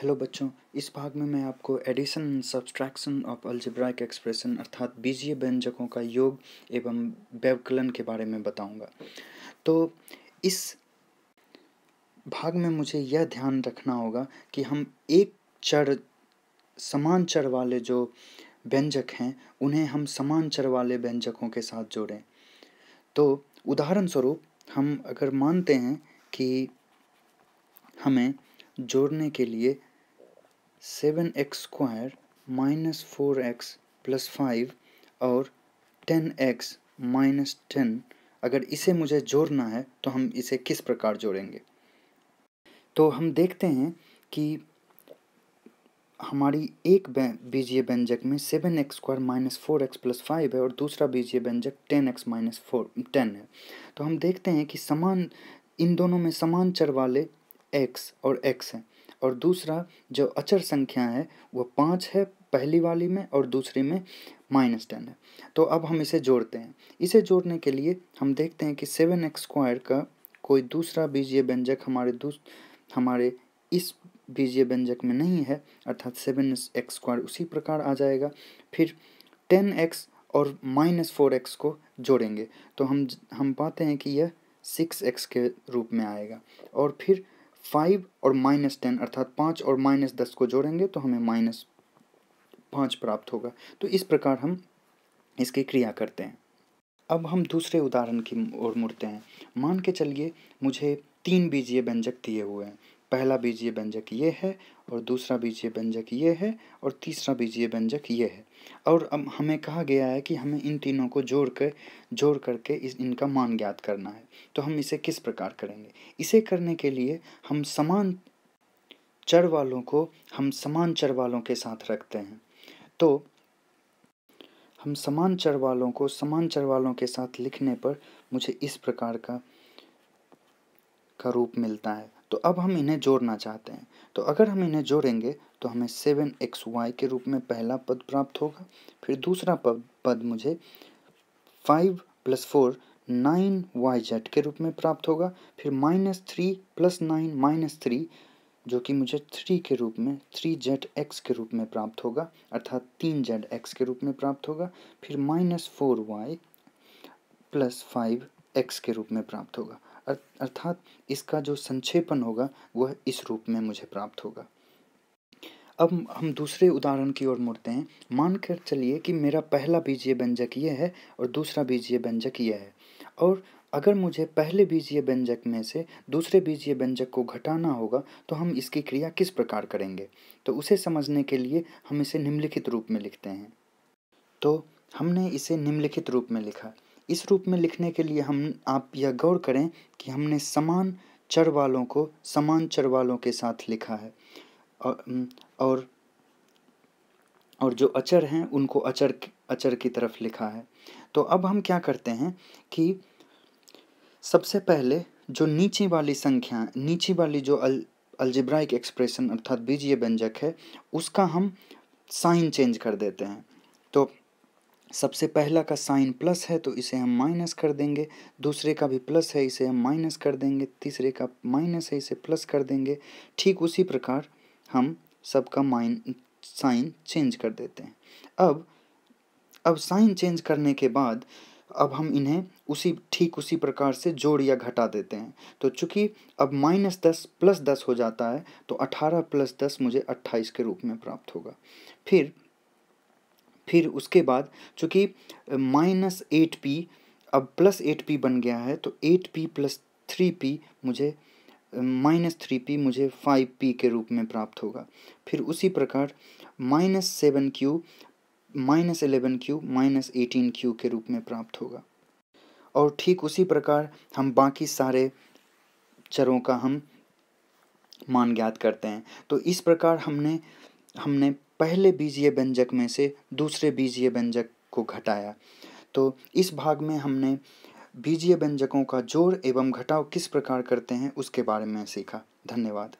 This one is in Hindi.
हेलो बच्चों, इस भाग में मैं आपको addition and subtraction of algebraic expression अर्थात बीजीय व्यंजकों का योग एवं व्यवकलन के बारे में बताऊंगा। तो इस भाग में मुझे यह ध्यान रखना होगा कि हम एक चर समान चर वाले जो व्यंजक हैं उन्हें हम समान चर वाले व्यंजकों के साथ जोड़ें। तो उदाहरण स्वरूप हम अगर मानते हैं कि हमें जोड़ने के लिए 7x² - 4x + 5 और 10x - 10 अगर इसे मुझे जोड़ना है तो हम इसे किस प्रकार जोड़ेंगे। तो हम देखते हैं कि हमारी एक बीजीय व्यंजक में 7x² - 4x + 5 है और दूसरा बीजीय व्यंजक 10x - 10 है। तो हम देखते हैं कि इन दोनों में समान चर वाले x और x हैं और दूसरा जो अचर संख्या है वह 5 है पहली वाली में और दूसरी में -10 है। तो अब हम इसे जोड़ते हैं। इसे जोड़ने के लिए हम देखते हैं कि 7x² का कोई दूसरा बीजीय व्यंजक हमारे इस बीजीय व्यंजक में नहीं है, अर्थात 7x² उसी प्रकार आ जाएगा। फिर 10x और -4x को जोड़ेंगे तो हम पाते हैं कि यह 6x के रूप में आएगा और फिर 5 और -10 अर्थात 5 और -10 को जोड़ेंगे तो हमें -5 प्राप्त होगा। तो इस प्रकार हम इसकी क्रिया करते हैं। अब हम दूसरे उदाहरण की ओर मुड़ते हैं। मान के चलिए मुझे 3 बीजीय व्यंजक दिए हुए हैं। पहला बीजीय व्यंजक ये है और दूसरा बीजीय व्यंजक ये है और तीसरा बीजीय व्यंजक ये है और अब हमें कहा गया है कि हमें इन तीनों को जोड़ करके इनका मान ज्ञात करना है। तो हम इसे किस प्रकार करेंगे। इसे करने के लिए हम समान चर वालों के साथ रखते हैं। तो हम समान चर वालों के साथ लिखने पर मुझे इस प्रकार का रूप मिलता है। तो अब हम इन्हें जोड़ना चाहते हैं। तो अगर हम इन्हें जोड़ेंगे तो हमें 7xy के रूप में पहला पद प्राप्त होगा। फिर दूसरा पद मुझे 5 + 4 9yz के रूप में प्राप्त होगा। फिर -3 + 9 - 3 जो कि मुझे 3 के रूप में 3zx के रूप में प्राप्त होगा, अर्थात 3zx के रूप में प्राप्त होगा। फिर -4y + 5x के रूप में प्राप्त होगा, अर्थात इसका जो संक्षेपण होगा वह इस रूप में मुझे प्राप्त होगा। अब हम दूसरे उदाहरण की ओर मुड़ते हैं। मान कर चलिए कि मेरा पहला बीजीय व्यंजक ये है और दूसरा बीजीय व्यंजक ये है और अगर मुझे पहले बीजीय व्यंजक में से दूसरे बीजीय व्यंजक को घटाना होगा तो हम इसकी क्रिया किस प्रकार करेंगे। तो उसे समझने के लिए हम इसे निम्नलिखित रूप में लिखते हैं। तो हमने इसे निम्नलिखित रूप में लिखा। इस रूप में लिखने के लिए आप यह गौर करें कि हमने समान चर वालों को समान चर वालों के साथ लिखा है और जो अचर हैं उनको अचर की तरफ लिखा है। तो अब हम क्या करते हैं कि सबसे पहले जो नीचे वाली जो अलजेब्राइक एक्सप्रेशन अर्थात बीजीय व्यंजक है उसका हम साइन चेंज कर देते हैं। तो सबसे पहला का साइन प्लस है तो इसे हम माइनस कर देंगे, दूसरे का भी प्लस है इसे हम माइनस कर देंगे, तीसरे का माइनस है इसे प्लस कर देंगे। ठीक उसी प्रकार हम सबका साइन चेंज कर देते हैं। अब साइन चेंज करने के बाद अब हम इन्हें ठीक उसी प्रकार से जोड़ या घटा देते हैं। तो चूँकि अब -10 + 10 हो जाता है तो 18 + 10 मुझे 28 के रूप में प्राप्त होगा। फिर उसके बाद चूँकि -8p अब +8p बन गया है तो 8p + 3p मुझे -3p मुझे 5p के रूप में प्राप्त होगा। फिर उसी प्रकार -7q -11q -18q के रूप में प्राप्त होगा और ठीक उसी प्रकार हम बाकी सारे चरों का हम मान ज्ञात करते हैं। तो इस प्रकार हमने पहले बीजीय व्यंजक में से दूसरे बीजीय व्यंजक को घटाया। तो इस भाग में हमने बीजीय व्यंजकों का जोड़ एवं घटाव किस प्रकार करते हैं उसके बारे में सीखा। धन्यवाद।